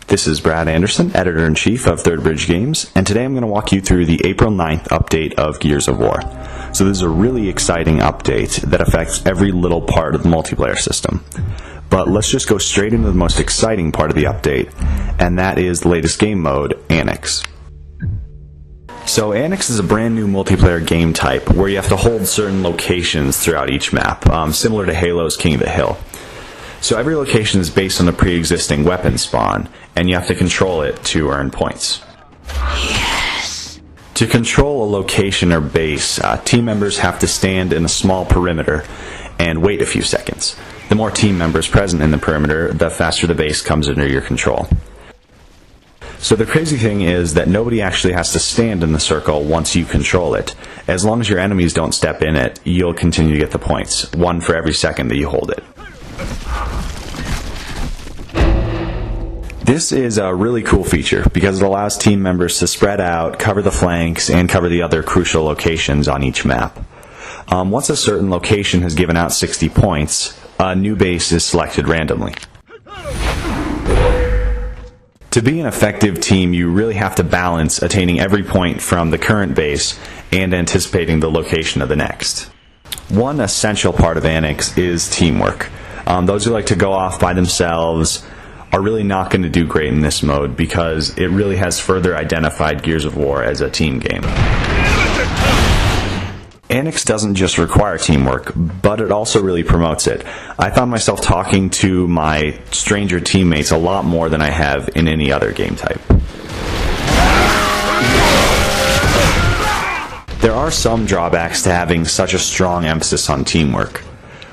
This is Brad Anderson, Editor-in-Chief of ThirdBridge Games, and today I'm going to walk you through the April 9th update of Gears of War. So this is a really exciting update that affects every little part of the multiplayer system. But let's just go straight into the most exciting part of the update, and that is the latest game mode, Annex. So Annex is a brand new multiplayer game type where you have to hold certain locations throughout each map, similar to Halo's King of the Hill. So every location is based on a pre-existing weapon spawn, and you have to control it to earn points. Yes! To control a location or base, team members have to stand in a small perimeter and wait a few seconds. The more team members present in the perimeter, the faster the base comes under your control. So the crazy thing is that nobody actually has to stand in the circle once you control it. As long as your enemies don't step in it, you'll continue to get the points, one for every second that you hold it. This is a really cool feature because it allows team members to spread out, cover the flanks, and cover the other crucial locations on each map. Once a certain location has given out 60 points, a new base is selected randomly. To be an effective team, you really have to balance attaining every point from the current base and anticipating the location of the next. One essential part of Annex is teamwork. Those who like to go off by themselves are really not going to do great in this mode because it really has further identified Gears of War as a team game. Annex doesn't just require teamwork, but it also really promotes it. I found myself talking to my stranger teammates a lot more than I have in any other game type. There are some drawbacks to having such a strong emphasis on teamwork.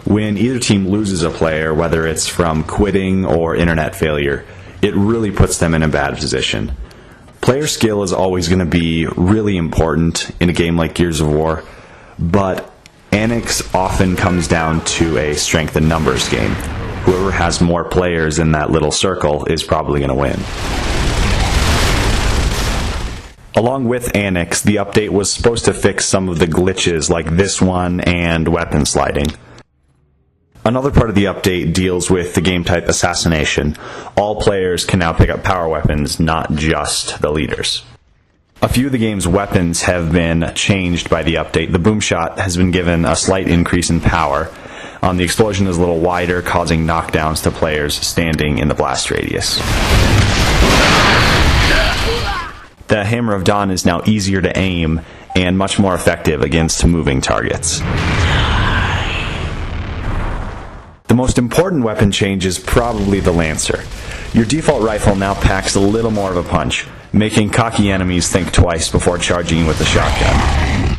When either team loses a player, whether it's from quitting or internet failure, it really puts them in a bad position. Player skill is always going to be really important in a game like Gears of War, but Annex often comes down to a strength in numbers game. Whoever has more players in that little circle is probably going to win. Along with Annex, the update was supposed to fix some of the glitches like this one and weapon sliding. Another part of the update deals with the game type assassination. All players can now pick up power weapons, not just the leaders. A few of the game's weapons have been changed by the update. The boom shot has been given a slight increase in power. The explosion is a little wider, causing knockdowns to players standing in the blast radius. The Hammer of Dawn is now easier to aim and much more effective against moving targets. The most important weapon change is probably the Lancer. Your default rifle now packs a little more of a punch, making cocky enemies think twice before charging you with the shotgun.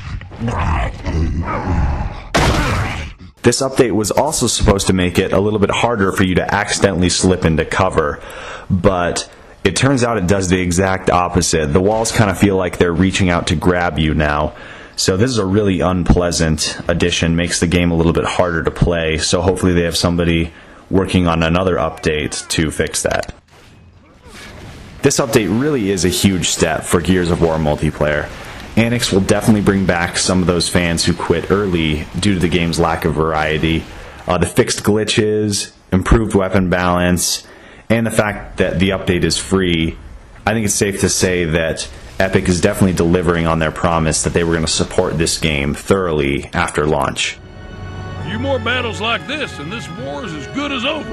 This update was also supposed to make it a little bit harder for you to accidentally slip into cover, but it turns out it does the exact opposite. The walls kind of feel like they're reaching out to grab you now. So this is a really unpleasant addition, makes the game a little bit harder to play, so hopefully they have somebody working on another update to fix that. This update really is a huge step for Gears of War multiplayer. Annex will definitely bring back some of those fans who quit early due to the game's lack of variety. The fixed glitches, improved weapon balance, and the fact that the update is free. I think it's safe to say that Epic is definitely delivering on their promise that they were going to support this game thoroughly after launch. A few more battles like this and this war is as good as over.